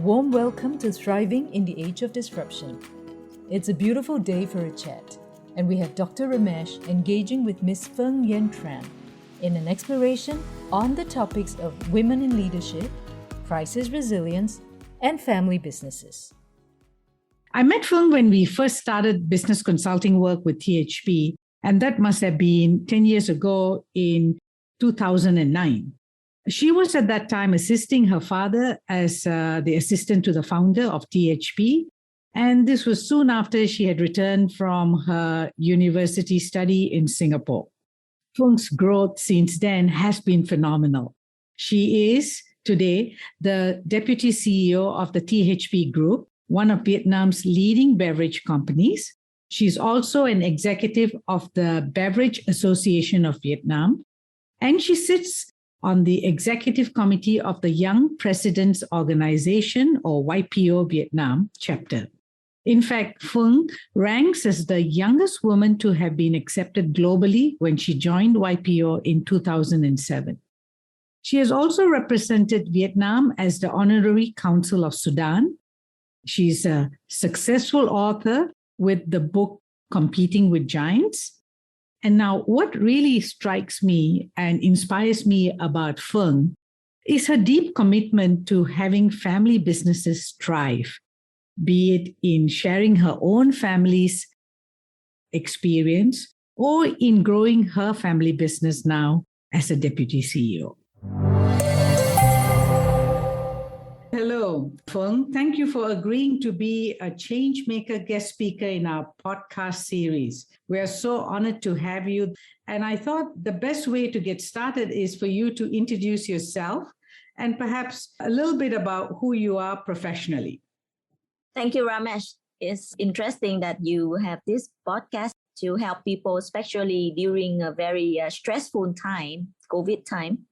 warm welcome to Thriving in the Age of Disruption. It's a beautiful day for a chat, and we have Dr. Ramesh engaging with Ms. Phuong Uyen Tran in an exploration on the topics of women in leadership, crisis resilience, and family businesses. I met Phuong when we first started business consulting work with THP, and that must have been 10 years ago in 2009. She was at that time assisting her father as the assistant to the founder of THP. And this was soon after she had returned from her university study in Singapore. Phuong's growth since then has been phenomenal. She is today the deputy CEO of the THP Group, one of Vietnam's leading beverage companies. She's also an executive of the Beverage Association of Vietnam, and she sits on the executive committee of the Young Presidents Organization, or YPO Vietnam chapter. In fact, Phuong ranks as the youngest woman to have been accepted globally when she joined YPO in 2007. She has also represented Vietnam as the Honorary Consul of Sudan. She's a successful author with the book Competing with Giants. And now, what really strikes me and inspires me about Phuong is her deep commitment to having family businesses thrive, be it in sharing her own family's experience or in growing her family business now as a deputy CEO. Hello, Phuong. Thank you for agreeing to be a Changemaker guest speaker in our podcast series. We are so honored to have you. And I thought the best way to get started is for you to introduce yourself and perhaps a little bit about who you are professionally. Thank you, Ramesh. It's interesting that you have this podcast to help people, especially during a very stressful time, COVID time.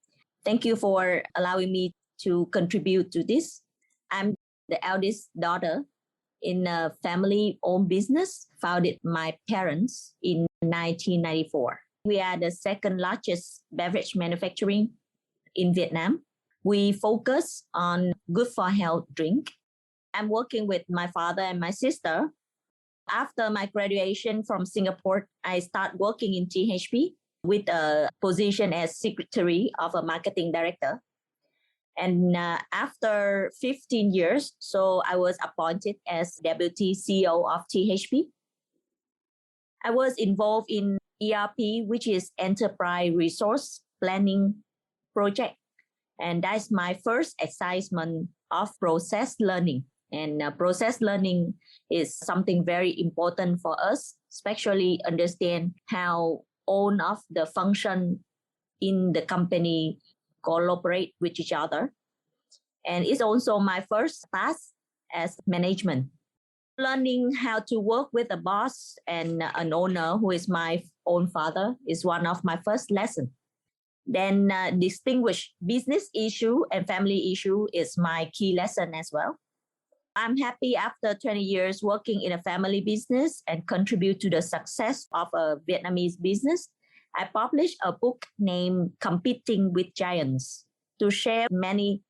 Thank you for allowing me to contribute to this. I'm the eldest daughter in a family-owned business founded by my parents in 1994. We are the second largest beverage manufacturing in Vietnam. We focus on good for health drink. I'm working with my father and my sister. After my graduation from Singapore, I start working in THP with a position as secretary of a marketing director. And after 15 years, so I was appointed as deputy CEO of THP. I was involved in ERP, which is Enterprise Resource Planning Project. And that's my first excitement of process learning. And process learning is something very important for us, especially understand how all of the function in the company collaborate with each other. And it's also my first task as management. Learning how to work with a boss and an owner who is my own father is one of my first lessons. Then distinguish business issue and family issue is my key lesson as well. I'm happy after 20 years working in a family business and contribute to the success of a Vietnamese business. I published a book named Competing with Giants to share many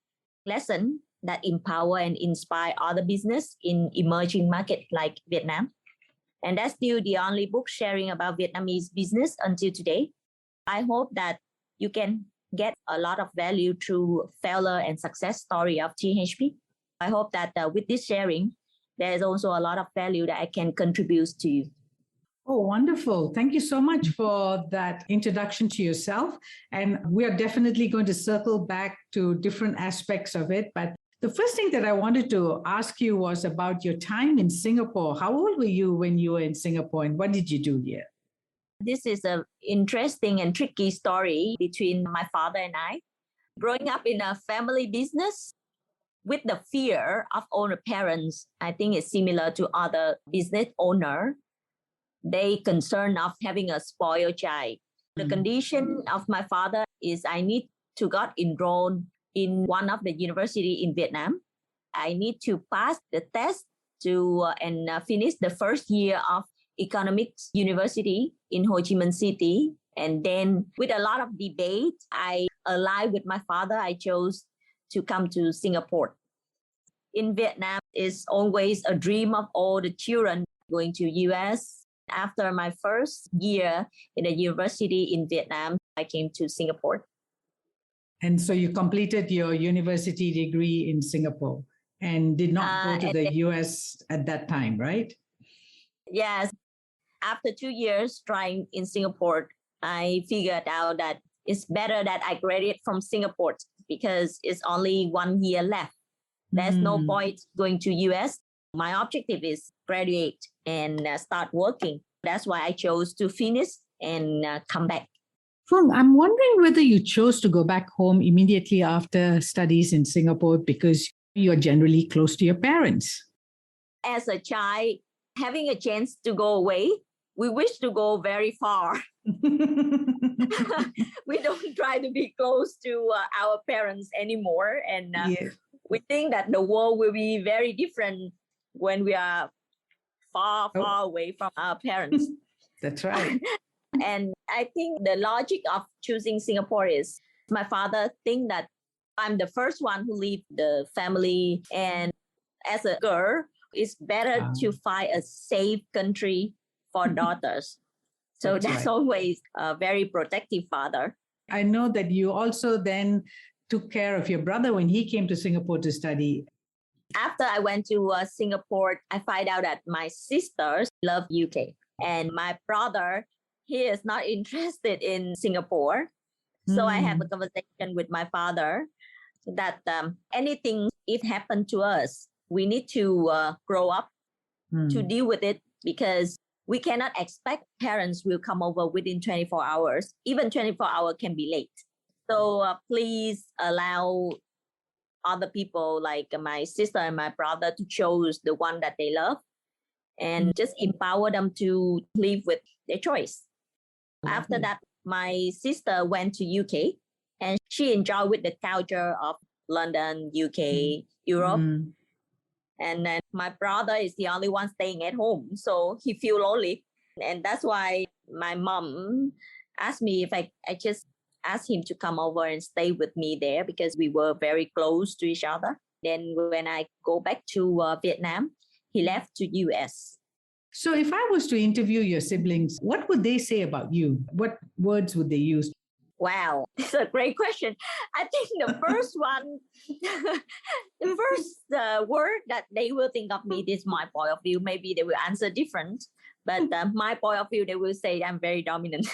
lessons that empower and inspire other business in emerging markets like Vietnam. And that's still the only book sharing about Vietnamese business until today. I hope that you can get a lot of value through failure and success story of THP. I hope that with this sharing, there's also a lot of value that I can contribute to you. Oh, wonderful. Thank you so much for that introduction to yourself. And we are definitely going to circle back to different aspects of it. But the first thing that I wanted to ask you was about your time in Singapore. How old were you when you were in Singapore and what did you do here? This is an interesting and tricky story between my father and I. Growing up in a family business with the fear of owner parents, I think it's similar to other business owner. They concerned of having a spoiled child. The condition of my father is I need to get enrolled in one of the university in Vietnam. I need to pass the test to and finish the first year of economics university in Ho Chi Minh City. And then with a lot of debate, I aligned with my father. I chose to come to Singapore. in Vietnam is always a dream of all the children going to US. After my first year in a university in Vietnam, I came to Singapore. And so you completed your university degree in Singapore and did not go to the US at that time, right? Yes. After 2 years trying in Singapore, I figured out that it's better that I graduate from Singapore because it's only 1 year left. There's no point going to US. My objective is graduate and start working. That's why I chose to finish and come back. Phuong, I'm wondering whether you chose to go back home immediately after studies in Singapore because you're generally close to your parents. As a child, having a chance to go away, we wish to go very far. We don't try to be close to our parents anymore. And we think that the world will be very different when we are far away from our parents. That's right. And I think the logic of choosing Singapore is my father think that I'm the first one who leave the family. And as a girl, it's better to find a safe country for daughters. So that's always a very protective father. I know that you also then took care of your brother when he came to Singapore to study. After I went to Singapore, I find out that my sisters love UK. And my brother, he is not interested in Singapore. So I have a conversation with my father that anything, if happened to us, we need to grow up to deal with it because we cannot expect parents will come over within 24 hours. Even 24 hours can be late. So please allow other people like my sister and my brother to choose the one that they love and just empower them to live with their choice. After that, my sister went to UK and she enjoyed with the culture of London, UK, Europe. And then my brother is the only one staying at home. So he feels lonely. And that's why my mom asked me if I just asked him to come over and stay with me there because we were very close to each other. Then when I go back to Vietnam, he left to US. So if I was to interview your siblings, what would they say about you? What words would they use? Wow, it's a great question. I think the first one, the first word that they will think of me, this is my point of view. Maybe they will answer different, but my point of view, they will say I'm very dominant.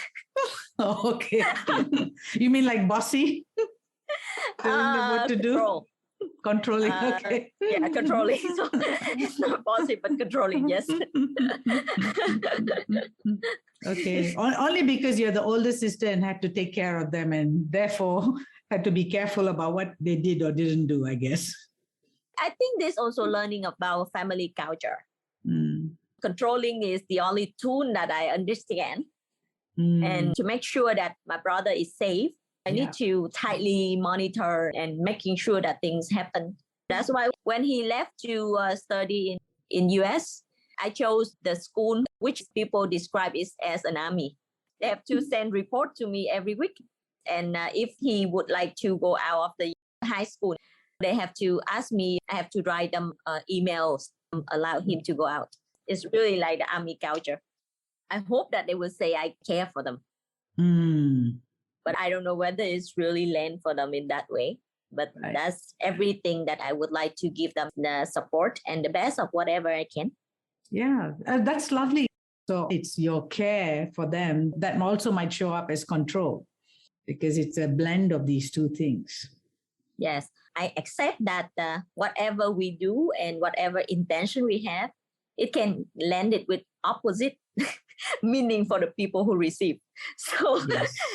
Oh, okay. You mean like bossy? Telling them what to do? Controlling, okay. Yeah, controlling. So it's not bossy, but controlling, yes. Okay. Only because you're the older sister and had to take care of them and therefore had to be careful about what they did or didn't do, I guess. I think there's also learning about family culture. Controlling is the only tool that I understand. And to make sure that my brother is safe, I need to tightly monitor and making sure that things happen. That's why when he left to study in US, I chose the school which people describe it as an army. They have to send report to me every week. And if he would like to go out of the high school, they have to ask me. I have to write them emails, allow him to go out. It's really like the army culture. I hope that they will say I care for them. But I don't know whether it's really land for them in that way. But that's everything that I would like to give them the support and the best of whatever I can. Yeah, that's lovely. So it's your care for them that also might show up as control because it's a blend of these two things. Yes, I accept that whatever we do and whatever intention we have, it can land it with opposite meaning for the people who receive. So,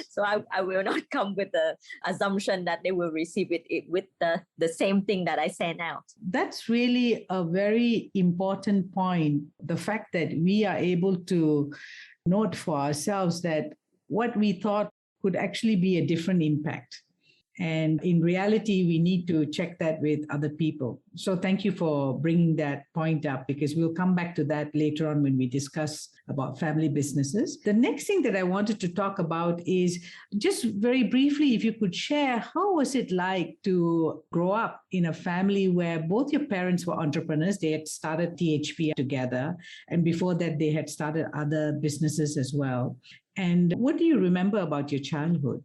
so I will not come with the assumption that they will receive it with the same thing that I send out. That's really a very important point. The fact that we are able to note for ourselves that what we thought could actually be a different impact. And in reality, we need to check that with other people. So thank you for bringing that point up, because we'll come back to that later on when we discuss about family businesses. The next thing that I wanted to talk about is just very briefly, if you could share, how was it like to grow up in a family where both your parents were entrepreneurs? They had started THP together, and before that, they had started other businesses as well. And what do you remember about your childhood?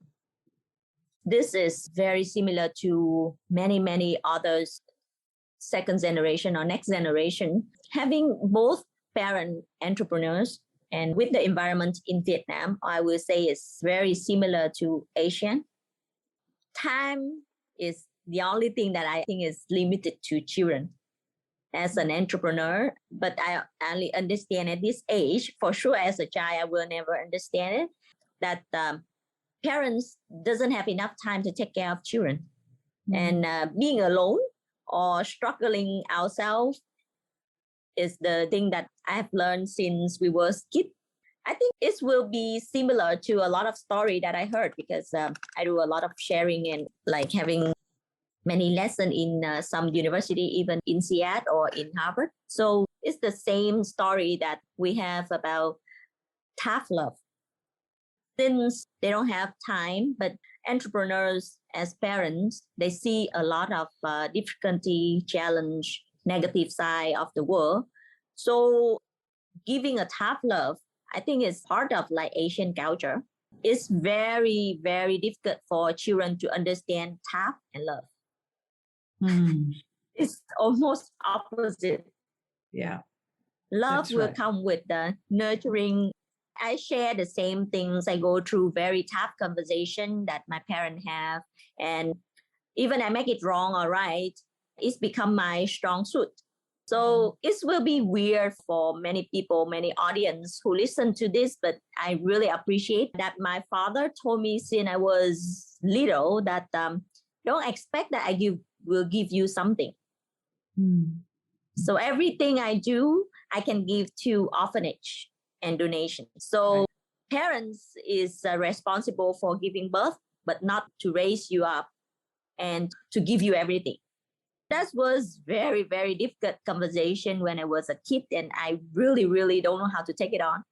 This is very similar to many, many others, second generation or next generation. Having both parent entrepreneurs and with the environment in Vietnam, I will say it's very similar to Asian. Time is the only thing that I think is limited to children as an entrepreneur, but I only understand at this age. For sure, as a child, I will never understand it, that parents doesn't have enough time to take care of children. And being alone or struggling ourselves is the thing that I have learned since we were kids. I think it will be similar to a lot of story that I heard, because I do a lot of sharing and like having many lessons in some university, even in Seattle or in Harvard. So it's the same story that we have about tough love. Since they don't have time, but entrepreneurs as parents, they see a lot of difficulty, challenge, negative side of the world. So giving a tough love, I think is part of like Asian culture. It's very, very difficult for children to understand tough and love. It's almost opposite. Yeah. Love will come with the nurturing. I share the same things. I go through very tough conversation that my parents have. And even I make it wrong or right, it's become my strong suit. So it will be weird for many people, many audience who listen to this, but I really appreciate that my father told me since I was little that don't expect that I will give you something. So everything I do, I can give to orphanage and donation. So parents is responsible for giving birth, but not to raise you up and to give you everything. That was very, very difficult conversation when I was a kid, and I really, really don't know how to take it on.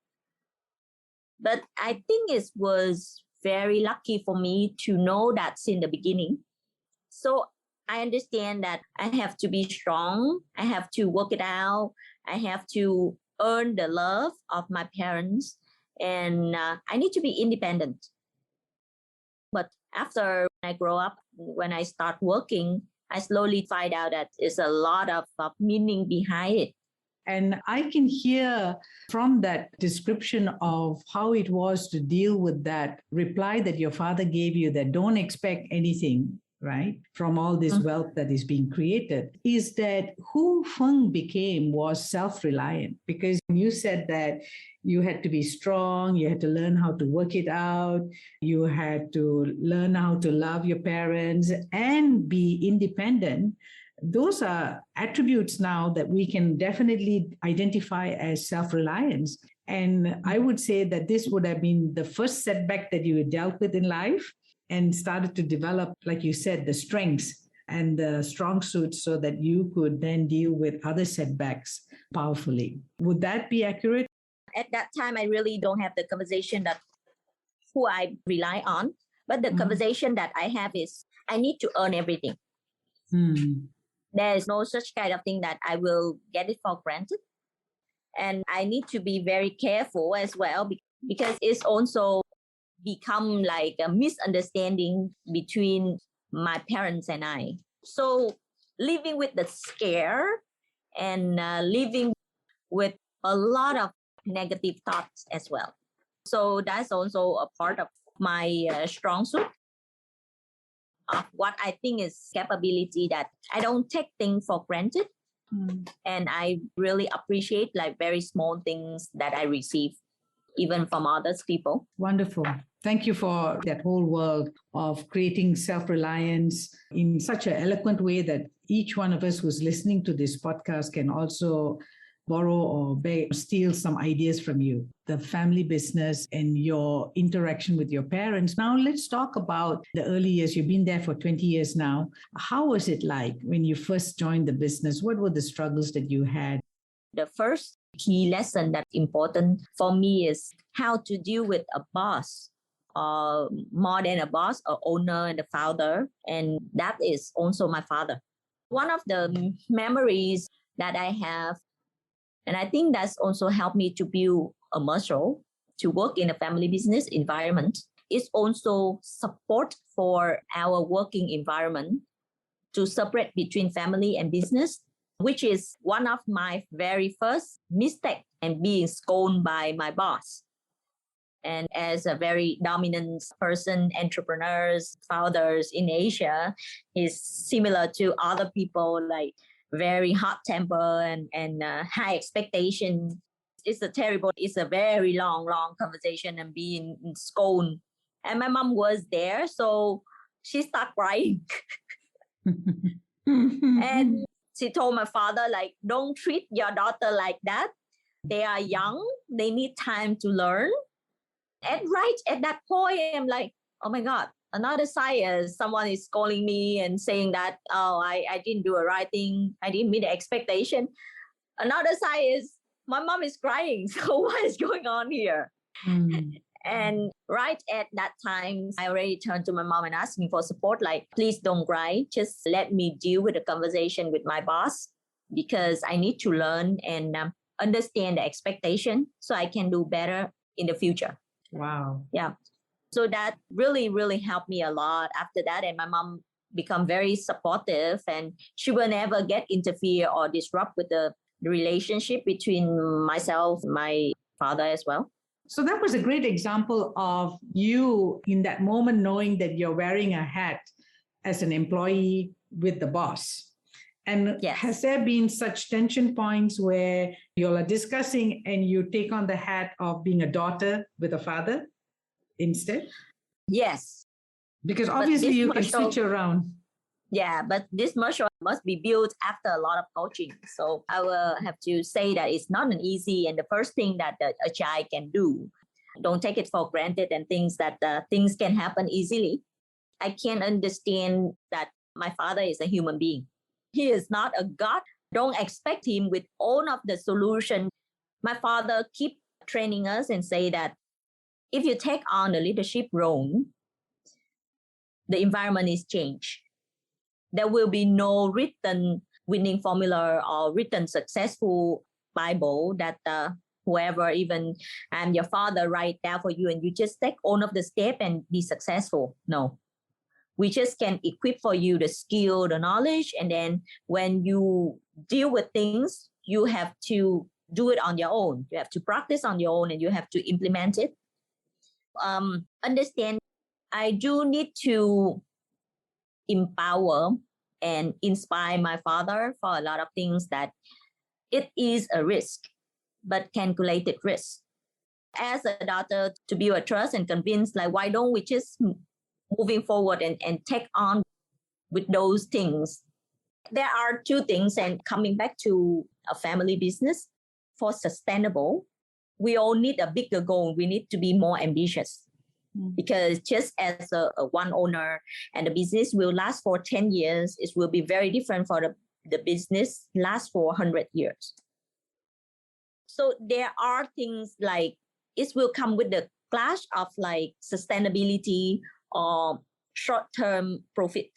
But I think it was very lucky for me to know that since the beginning. So I understand that I have to be strong. I have to work it out. I have to earn the love of my parents, and I need to be independent. But after I grow up, when I start working, I slowly find out that there's a lot of meaning behind it. And I can hear from that description of how it was to deal with that reply that your father gave you, that don't expect anything, right, from all this wealth that is being created, is that who Phuong became was self-reliant. Because you said that you had to be strong, you had to learn how to work it out, you had to learn how to love your parents and be independent. Those are attributes now that we can definitely identify as self-reliance. And I would say that this would have been the first setback that you dealt with in life and started to develop, like you said, the strengths and the strong suits so that you could then deal with other setbacks powerfully. Would that be accurate? At that time, I really don't have the conversation that who I rely on. But the conversation that I have is I need to earn everything. There is no such kind of thing that I will get it for granted. And I need to be very careful as well, because it's also become like a misunderstanding between my parents and I. So living with the scare and living with a lot of negative thoughts as well. So that's also a part of my strong suit of what I think is capability, that I don't take things for granted. And I really appreciate like very small things that I receive, even from others people. Wonderful. Thank you for that whole world of creating self-reliance in such an eloquent way that each one of us who's listening to this podcast can also borrow or beg, steal some ideas from you, the family business and your interaction with your parents. Now, let's talk about the early years. You've been there for 20 years now. How was it like when you first joined the business? What were the struggles that you had? The first key lesson that's important for me is how to deal with a boss, more than a boss, an owner and a founder. And that is also my father. One of the memories that I have, and I think that's also helped me to build a muscle to work in a family business environment, is also support for our working environment to separate between family and business, which is one of my very first mistake and being scolded by my boss. And as a very dominant person, entrepreneurs, founders in Asia is similar to other people, like very hot temper and high expectation. It's a very long conversation and being scolded. And my mom was there, so she started crying. And she told my father, like, don't treat your daughter like that. They are young. They need time to learn. And right at that point, I'm like, oh my God, another side, someone is calling me and saying that, oh, I didn't do a right thing. I didn't meet the expectation. Another side is my mom is crying. So what is going on here? And right at that time, I already turned to my mom and asked me for support, like, please don't cry. Just let me deal with the conversation with my boss because I need to learn and understand the expectation so I can do better in the future. Wow. Yeah. So that really helped me a lot after that. And my mom become very supportive and she will never get interfere or disrupt with the relationship between myself, my father as well. So that was a great example of you in that moment knowing that you're wearing a hat as an employee with the boss. And yes. Has there been such tension points where you all are discussing and you take on the hat of being a daughter with a father instead? Yes. Because obviously you can switch around. Yeah, but this muscle must be built after a lot of coaching. So I will have to say that it's not an easy and the first thing that a child can do. Don't take it for granted and things that things can happen easily. I can understand that my father is a human being. He is not a God. Don't expect him with all of the solution. My father keep training us and say that if you take on a leadership role, the environment is changed. There will be no written winning formula or written successful Bible that whoever, even I'm your father, write down for you and you just take all of the steps and be successful. No. We just can equip for you the skill, the knowledge, and then when you deal with things, you have to do it on your own. You have to practice on your own and you have to implement it. Understand, I do need to empower and inspire my father for a lot of things that it is a risk, but calculated risk. As a daughter, to build a trust and convince, like, why don't we just moving forward and take on with those things. There are two things, and coming back to a family business, for sustainable, we all need a bigger goal. We need to be more ambitious because just as a one owner and the business will last for 10 years, it will be very different for the business last for 100 years. So there are things like it will come with the clash of like sustainability or short-term profit.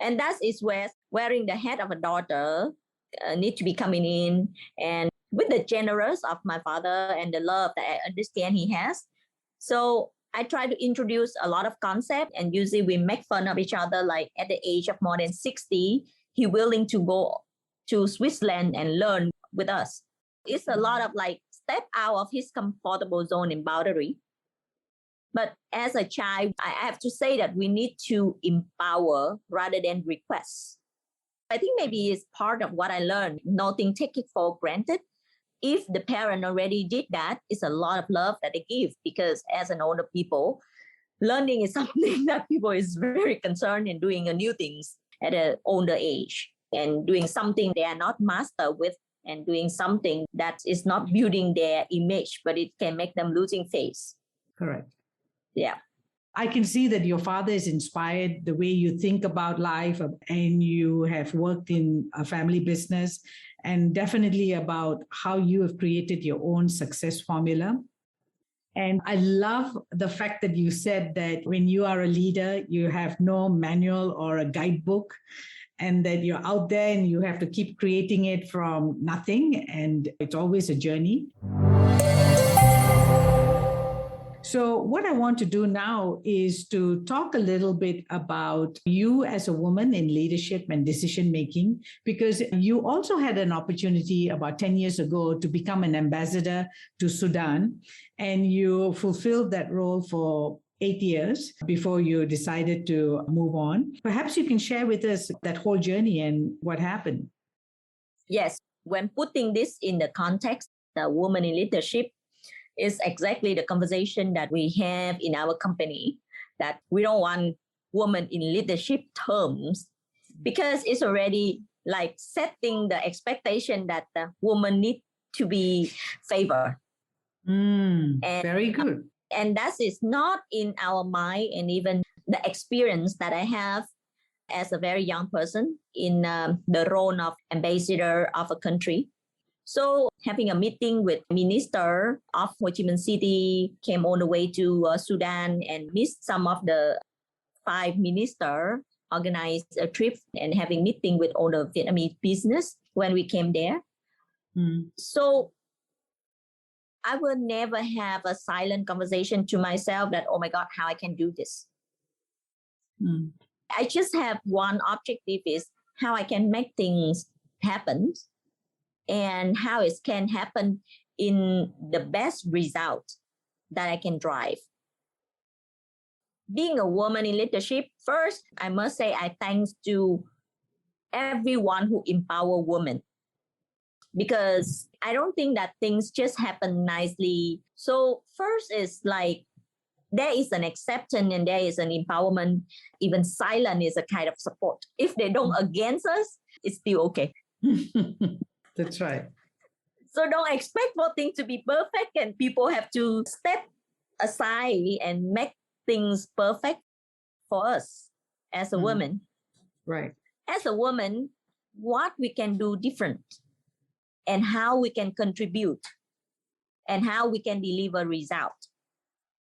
And that is where wearing the hat of a daughter need to be coming in. And with the generous of my father and the love that I understand he has. So I try to introduce a lot of concepts and usually we make fun of each other. Like at the age of more than 60, he willing to go to Switzerland and learn with us. It's a lot of like step out of his comfortable zone and boundary. But as a child, I have to say that we need to empower rather than request. I think maybe it's part of what I learned, nothing take it for granted. If the parent already did that, it's a lot of love that they give because as an older people, learning is something that people is very concerned in doing new things at an older age and doing something they are not master with and doing something that is not building their image, but it can make them losing face. Correct. Yeah. I can see that your father is inspired the way you think about life, and you have worked in a family business, and definitely about how you have created your own success formula. And I love the fact that you said that when you are a leader, you have no manual or a guidebook, and that you're out there and you have to keep creating it from nothing. And it's always a journey. So, what I want to do now is to talk a little bit about you as a woman in leadership and decision making, because you also had an opportunity about 10 years ago to become an ambassador to Sudan, and you fulfilled that role for 8 years before you decided to move on. Perhaps you can share with us that whole journey and what happened. Yes, when putting this in the context, the woman in leadership is exactly the conversation that we have in our company, that we don't want women in leadership terms, because it's already like setting the expectation that the woman need to be favored. Very good. And that is not in our mind, and even the experience that I have as a very young person in the role of ambassador of a country. So having a meeting with minister of Ho Chi Minh City, came all the way to Sudan and missed some of the 5 ministers, organized a trip and having meeting with all the Vietnamese business when we came there. So I will never have a silent conversation to myself that, oh my God, how I can do this. I just have one objective, is how I can make things happen and how it can happen in the best result that I can drive. Being a woman in leadership, first, I must say I thanks to everyone who empower women, because I don't think that things just happen nicely. So first is like, there is an acceptance and there is an empowerment. Even silent is a kind of support. If they don't against us, it's still okay. That's right. So don't expect for things to be perfect, and people have to step aside and make things perfect for us as a woman. Right. As a woman, what we can do different, and how we can contribute, and how we can deliver result.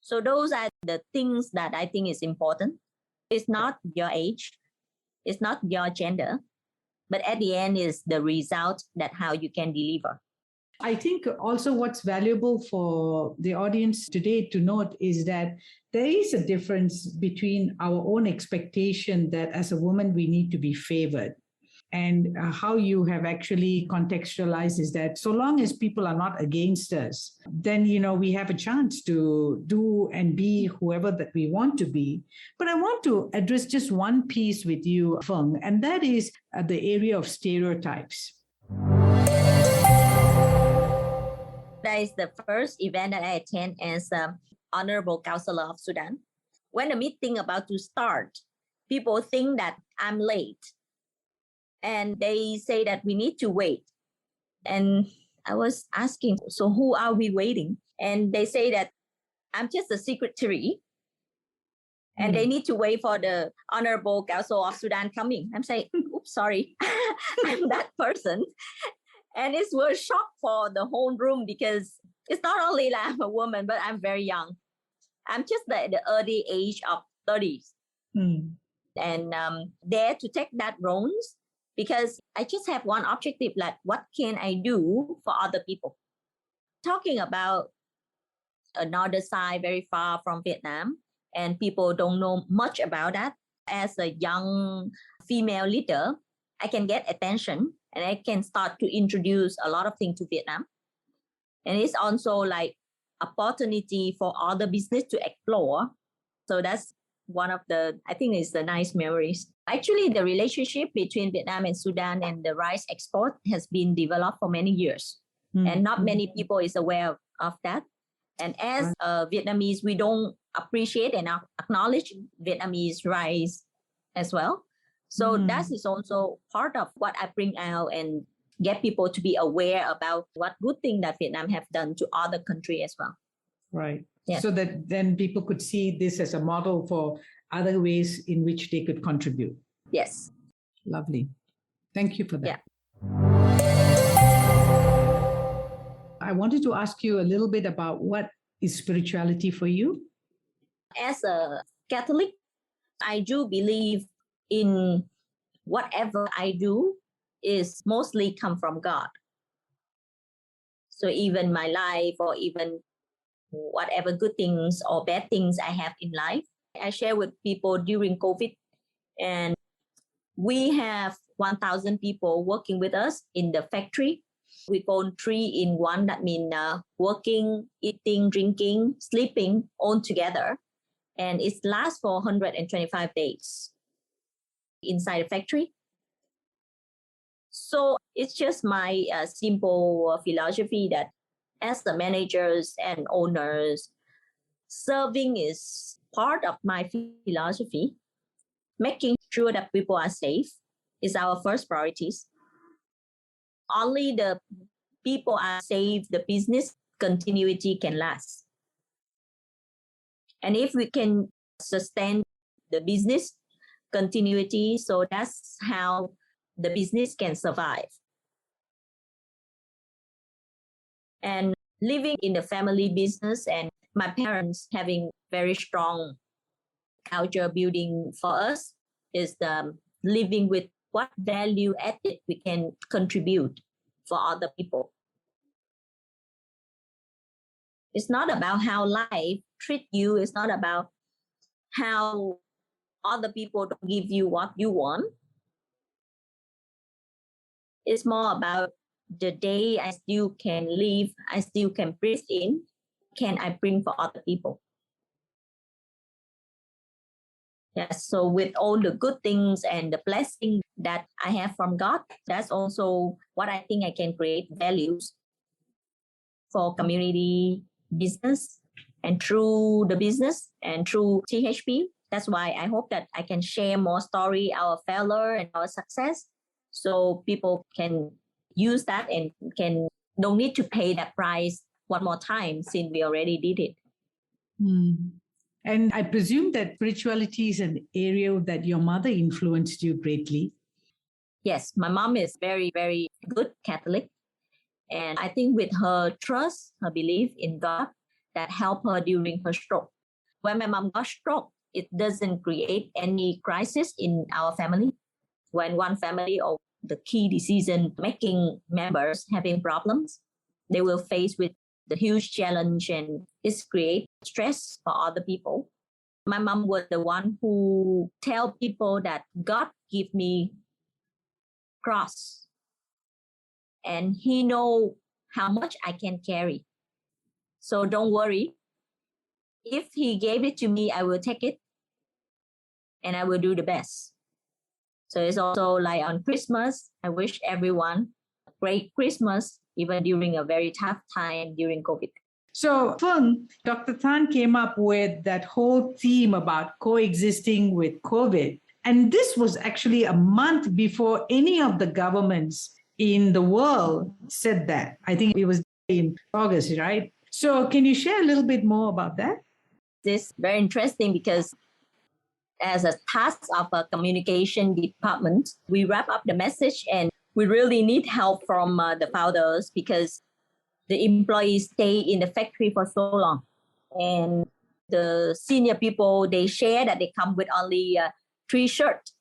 So those are the things that I think is important. It's not your age, it's not your gender, but at the end is the result, that how you can deliver. I think also what's valuable for the audience today to note is that there is a difference between our own expectation that as a woman we need to be favored, and how you have actually contextualized is that so long as people are not against us, then, we have a chance to do and be whoever that we want to be. But I want to address just one piece with you, Phuong, and that is the area of stereotypes. That is the first event that I attend as Honorable Counselor of Sudan. When the meeting about to start, people think that I'm late. And they say that we need to wait. And I was asking, so who are we waiting? And they say that I'm just a secretary. And they need to wait for the Honorable Council of Sudan coming. I'm saying, oops, sorry, I'm that person. And it was a shock for the whole room, because it's not only that I'm a woman, but I'm very young. I'm just at the early age of 30s. And there to take that roles, because I just have one objective, like what can I do for other people? Talking about another side very far from Vietnam, and people don't know much about that. As a young female leader, I can get attention and I can start to introduce a lot of things to Vietnam. And it's also like opportunity for other business to explore. So that's one of the, I think it's the nice memories. Actually, the relationship between Vietnam and Sudan and the rice export has been developed for many years. And not many people is aware of that. And as Vietnamese, we don't appreciate and acknowledge Vietnamese rice as well. So that is also part of what I bring out and get people to be aware about what good thing that Vietnam have done to other country as well. Right. Yeah. So that then people could see this as a model for other ways in which they could contribute. Yes. Lovely. Thank you for that. Yeah. I wanted to ask you a little bit about what is spirituality for you? As a Catholic, I do believe in whatever I do is mostly come from God. So even my life or even whatever good things or bad things I have in life, I share with people during COVID. And we have 1,000 people working with us in the factory. We call 3-in-1. That means working, eating, drinking, sleeping all together. And it lasts for 125 days inside the factory. So it's just my simple philosophy that as the managers and owners, serving is part of my philosophy. Making sure that people are safe is our first priorities. Only the people are safe, the business continuity can last. And if we can sustain the business continuity, so that's how the business can survive. And living in the family business and my parents having very strong culture building for us is the living with what value added we can contribute for other people. It's not about how life treat you. It's not about how other people don't give you what you want. It's more about the day I still can live, I still can breathe in, can I bring for other people? Yes, so with all the good things and the blessing that I have from God, that's also what I think I can create values for community business and through the business and through THP. That's why I hope that I can share more story, our failure and our success, so people can use that and don't need to pay that price one more time since we already did it. And I presume that spirituality is an area that your mother influenced you greatly. Yes, my mom is very, very good Catholic. And I think with her trust, her belief in God, that helped her during her stroke. When my mom got stroke, it doesn't create any crisis in our family. When one family or the key decision-making members having problems, they will face with the huge challenge and it creates stress for other people. My mom was the one who tell people that God give me cross and he know how much I can carry. So don't worry. If he gave it to me, I will take it and I will do the best. So it's also like on Christmas, I wish everyone a great Christmas, even during a very tough time during COVID. So, Phuong, Dr. Tan came up with that whole theme about coexisting with COVID. And this was actually a month before any of the governments in the world said that. I think it was in August, right? So, can you share a little bit more about that? This is very interesting because as a task of a communication department, we wrap up the message and we really need help from the founders because the employees stay in the factory for so long. And the senior people, they share that they come with only 3 shirts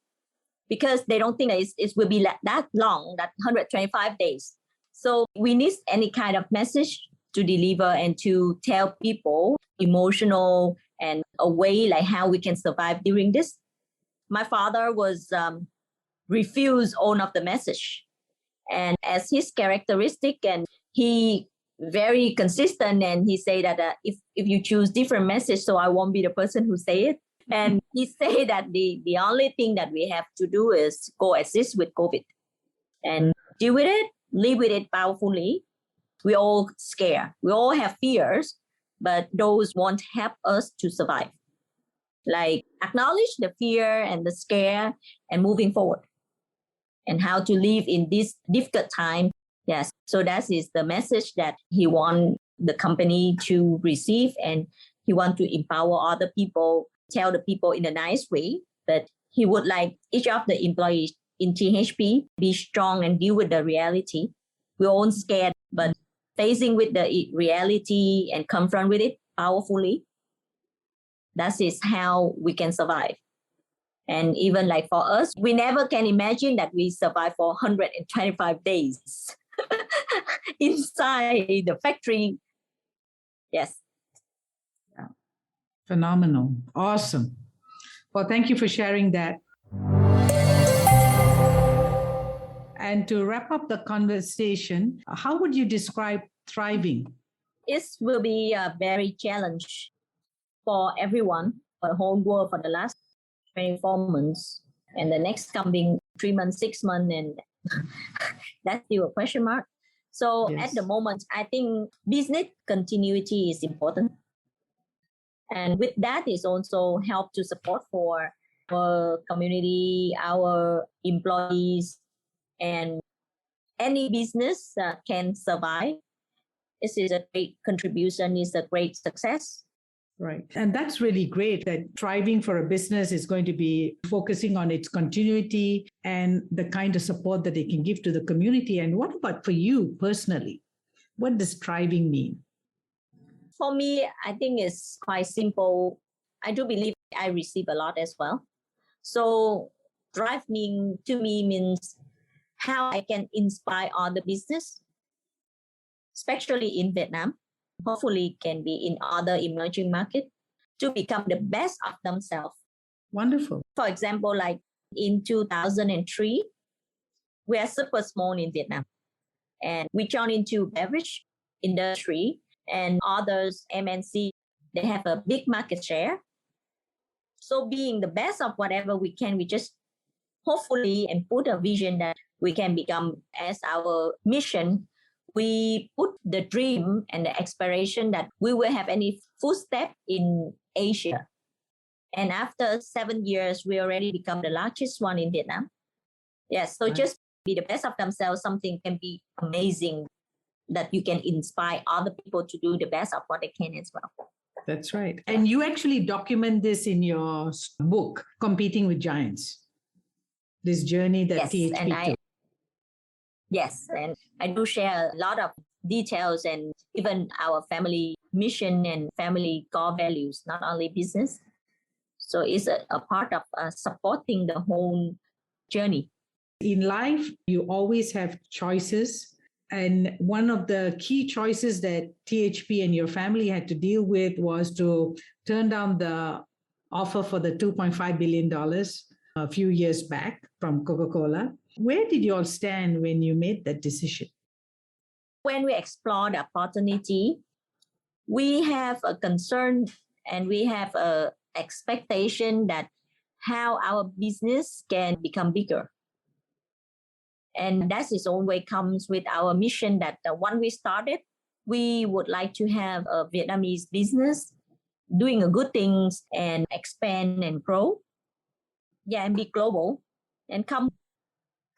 because they don't think it will be that long, that 125 days. So we need any kind of message to deliver and to tell people emotional and a way like how we can survive during this. My father was refused all of the message. And as his characteristic, and he very consistent, and he say that if you choose different message, so I won't be the person who say it. And he say that the only thing that we have to do is coexist with COVID and deal with it, live with it powerfully. We all scared. We all have fears, but those won't help us to survive. Like acknowledge the fear and the scare and moving forward. and how to live in this difficult time. Yes, so that is the message that he want the company to receive, and he want to empower other people, tell the people in a nice way. But he would like each of the employees in THP be strong and deal with the reality. We're all scared, but facing with the reality and confront with it powerfully, that is how we can survive. And even like for us, we never can imagine that we survive for 125 days inside the factory. Yes. Phenomenal. Awesome. Well, thank you for sharing that. And to wrap up the conversation, how would you describe thriving? It will be a very challenge for everyone, for the whole world for the last 24 months. And the next coming 3 months, 6 months, and that's still a question mark. So Yes. At the moment, I think business continuity is important. And with that is also help to support for our community, our employees, and any business can survive. This is a great contribution, is a great success. Right. And that's really great that thriving for a business is going to be focusing on its continuity and the kind of support that they can give to the community. And what about for you personally? What does thriving mean? For me, I think it's quite simple. I do believe I receive a lot as well. So thriving to me means how I can inspire other business, especially in Vietnam, hopefully can be in other emerging markets, to become the best of themselves. Wonderful. For example, like in 2003, we are super small in Vietnam, and we joined into beverage industry, and others MNC, they have a big market share. So being the best of whatever we can, we just hopefully and put a vision that we can become as our mission. We put the dream and the aspiration that we will have any footstep in Asia. And after 7 years, we already become the largest one in Vietnam. Yes, so Right. Just be the best of themselves, something can be amazing that you can inspire other people to do the best of what they can as well. That's right. And you actually document this in your book, Competing with Giants, this journey that Yes, THP and took. Yes, and I do share a lot of details and even our family mission and family core values, not only business. So it's a part of supporting the whole journey. In life, you always have choices. And one of the key choices that THP and your family had to deal with was to turn down the offer for the $2.5 billion a few years back from Coca-Cola. Where did you all stand when you made that decision? When we explore the opportunity, we have a concern and we have a expectation that how our business can become bigger. And that is always comes with our mission that when we started, we would like to have a Vietnamese business doing a good things and expand and grow. Yeah, and be global and come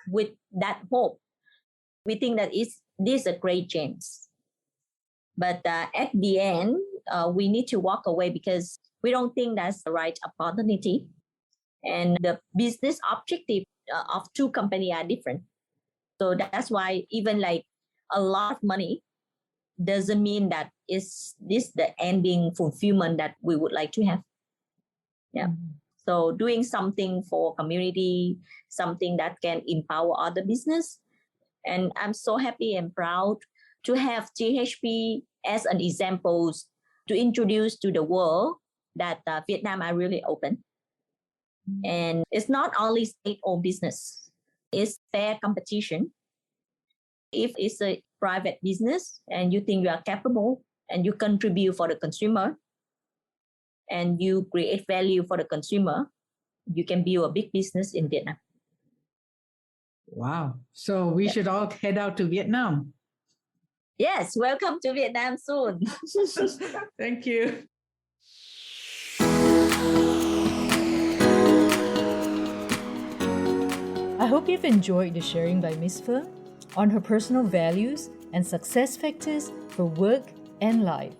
with that hope. We think that this is a great chance. But at the end, we need to walk away because we don't think that's the right opportunity. And the business objective of two companies are different. So that's why even like a lot of money doesn't mean that is this the ending fulfillment that we would like to have. Yeah. So doing something for community, something that can empower other business. And I'm so happy and proud to have THP as an example to introduce to the world that Vietnam are really open. And it's not only state-owned business, it's fair competition. If it's a private business and you think you are capable and you contribute for the consumer and you create value for the consumer, you can build a big business in Vietnam. Wow. So we should all head out to Vietnam. Yes, welcome to Vietnam soon. Thank you. I hope you've enjoyed the sharing by Ms. Phuong on her personal values and success factors for work and life.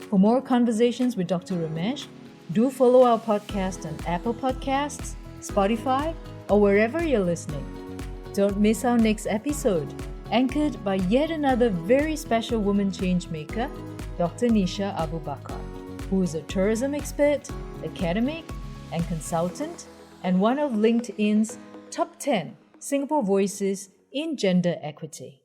For more conversations with Dr. Ramesh, do follow our podcast on Apple Podcasts, Spotify, or wherever you're listening. Don't miss our next episode, anchored by yet another very special woman changemaker, Dr. Nisha Abu Bakar, who is a tourism expert, academic, and consultant, and one of LinkedIn's top 10 Singapore voices in gender equity.